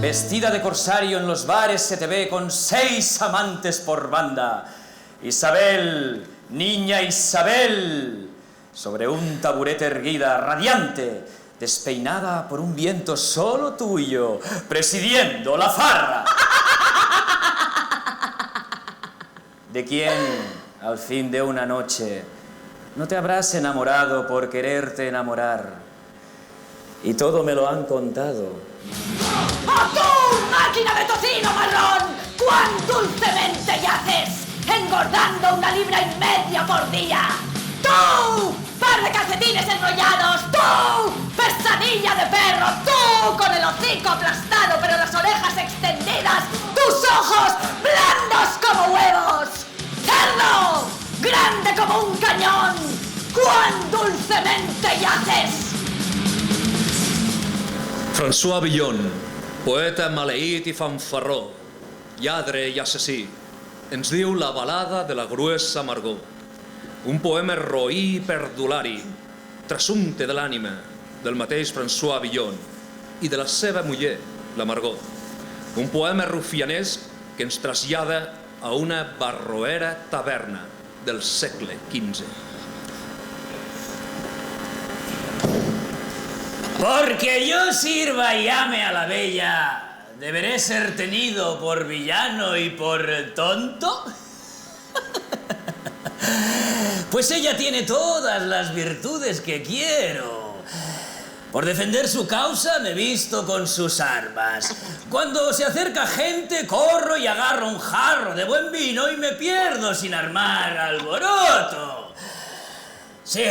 vestida de corsario en los bares se te ve con 6 amantes por banda. Isabel, niña Isabel, sobre un taburete erguida, radiante, despeinada por un viento solo tuyo, presidiendo la farra. ¿De quién, al fin de una noche, no te habrás enamorado por quererte enamorar? Y todo me lo han contado. ¡Oh tú, máquina de tocino marrón! ¡Cuán dulcemente yaces, engordando 1,5 libras por día! ¡Tú, par de calcetines enrollados! ¡Tú, pesadilla de perro! ¡Tú, con el hocico aplastado pero las orejas extendidas! ¡Tus ojos blandos como huevos! ¡Cerdo, grande como un cañón! ¡Cuán dulcemente yaces! François Villon, poeta maleït i fanfarró, lladre i assassí, ens diu la balada de la gruesa amargor. Un poema roí i perdulari, trassumpte de l'ànima del mateix François Villon i de la seva muller, la Margot. Un poema rufianesc que ens trasllada a una barroera taverna del segle XV. Porque yo sirva y ame a la bella, ¿deberé ser tenido por villano y por tonto? Pues ella tiene todas las virtudes que quiero. Por defender su causa me visto con sus armas. Cuando se acerca gente, corro y agarro un jarro de buen vino y me pierdo sin armar alboroto. Sí,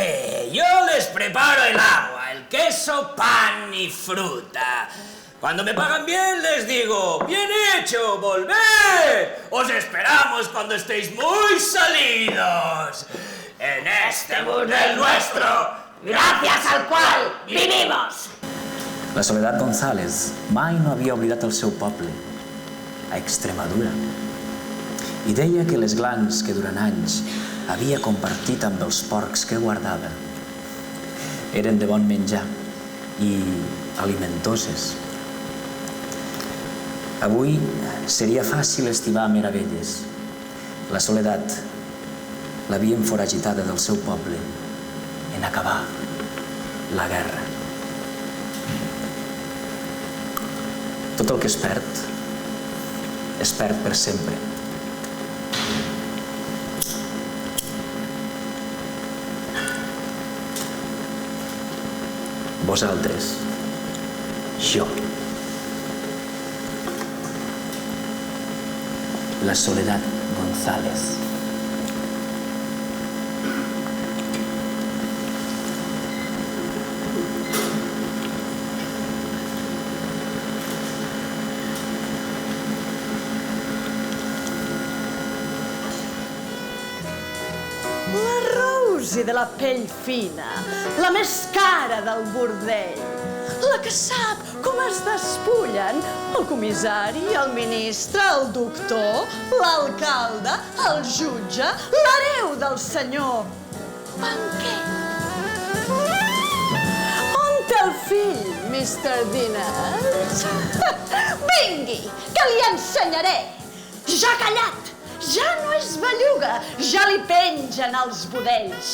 yo les preparo el agua, el queso, pan y fruta. Cuando me pagan bien les digo, bien hecho, volved. Os esperamos cuando estéis muy salidos. En este burdel nuestro, gracias al cual vivimos. La Soledat González mai no havia oblidat el seu poble, a Extremadura, i deia que les glans que durant anys havia compartit amb els porcs que guardava eren de bon menjar i alimentoses. Avui seria fàcil estimar meravelles. La Soledat l'havien foragitada del seu poble en acabar la guerra. Tot el que es perd per sempre. Vosaltres, jo. La Soledat González. De la pell fina, la més cara del bordell, la que sap com es despullen el comissari, el ministre, el doctor, l'alcalde, el jutge, l'hereu del senyor banquer. On té el fill, Mr. Diners? Vingui, que li ensenyaré. Ja callat! Ja no és belluga, ja li pengen els budells.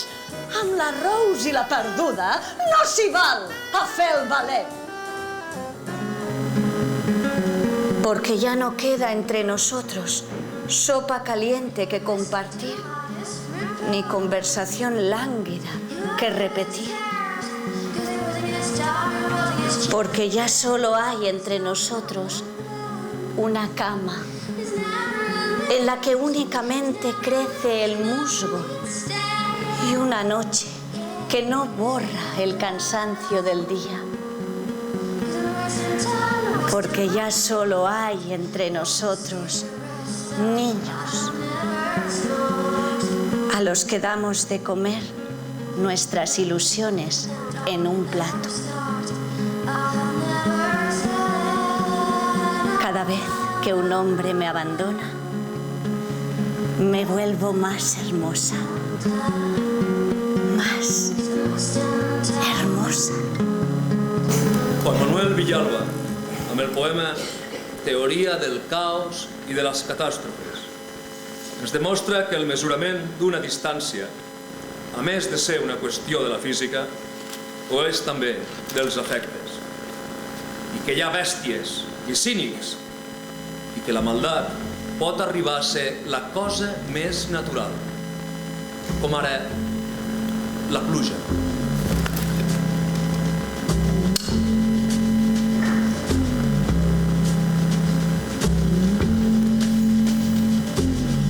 Amb la Rose i la perduda no s'hi val a fer el valent. Porque ya no queda entre nosotros sopa caliente que compartir, ni conversación lánguida que repetir. Porque ya solo hay entre nosotros una cama en la que únicamente crece el musgo y una noche que no borra el cansancio del día. Porque ya solo hay entre nosotros niños a los que damos de comer nuestras ilusiones en un plato. Cada vez que un hombre me abandona, me vuelvo más hermosa, más hermosa. Juan Manuel Villalba, amb el poema teoria del caos i de les catàstrofes. Ens demostra que el mesurament d'una distància, a més de ser una qüestió de la física, ho és també dels efectes. I que hi ha bèsties i cínics, i que la maldat pot arribar a ser la cosa més natural, com ara la pluja.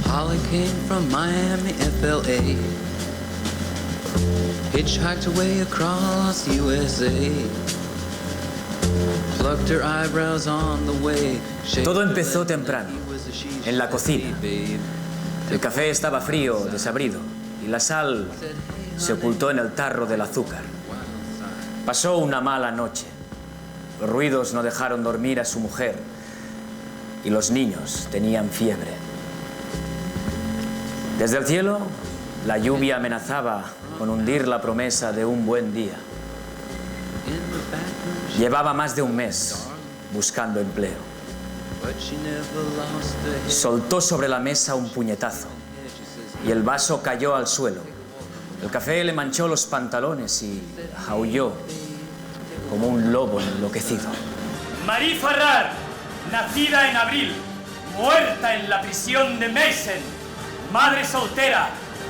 Holly came from Miami, FLA, hitchhiked away across USA, plucked her eyebrows on the way. Todo empezó temprano, en la cocina. El café estaba frío, desabrido, y la sal se ocultó en el tarro del azúcar. Pasó una mala noche. Los ruidos no dejaron dormir a su mujer y los niños tenían fiebre. Desde el cielo, la lluvia amenazaba con hundir la promesa de un buen día. Llevaba más de un mes buscando empleo. Soltó sobre la mesa un puñetazo y el vaso cayó al suelo. El café le manchó los pantalones y aulló como un lobo enloquecido. Marie Farrar, nacida en abril, muerta en la prisión de Meissen, madre soltera,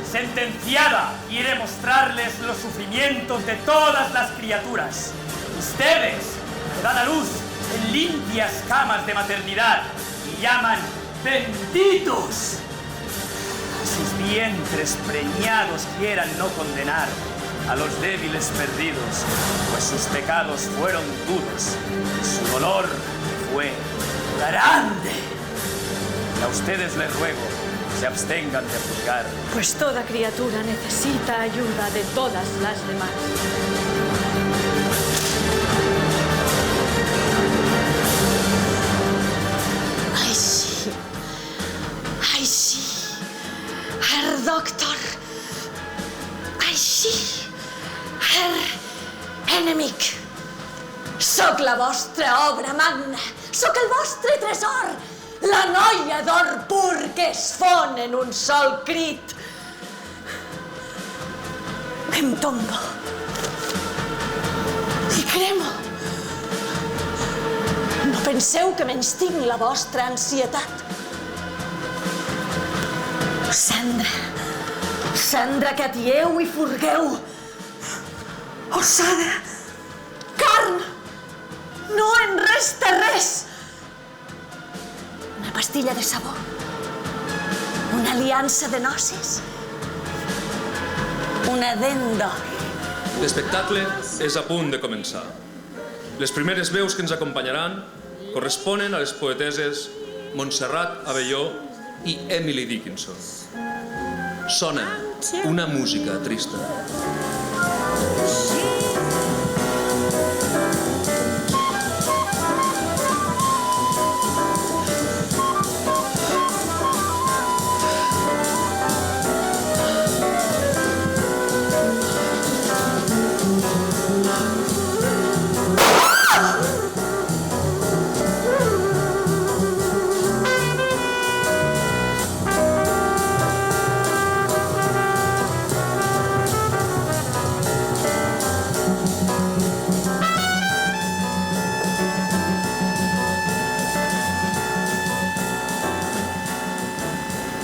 sentenciada, quiere mostrarles los sufrimientos de todas las criaturas. Ustedes dan a luz en limpias camas de maternidad y llaman benditos. Sus vientres preñados quieran no condenar a los débiles perdidos, pues sus pecados fueron duros, su dolor fue grande. Y a ustedes les ruego, se abstengan de juzgar. Pues toda criatura necesita ayuda de todas las demás. Ay, sí. Ay, sí. Herr Doctor. Ai, sí. Herr Enemic. Soc la vostra obra magna. Soc el vostre tresor. La noia d'or pur que es fon en un sol crit. Em tombo. I cremo. No penseu que menystinc la vostra ansietat. Cendra. Cendra que atieu i furgueu. Ossada. Carn. No en resta res. Una pastilla de sabó. Una aliança de noces. Una dent d'or. L'espectacle és a punt de començar. Les primeres veus que ens acompanyaran corresponen a les poeteses Montserrat Abelló i Emily Dickinson. Sona una música trista.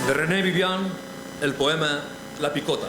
De René Vivian, el poema La Picota.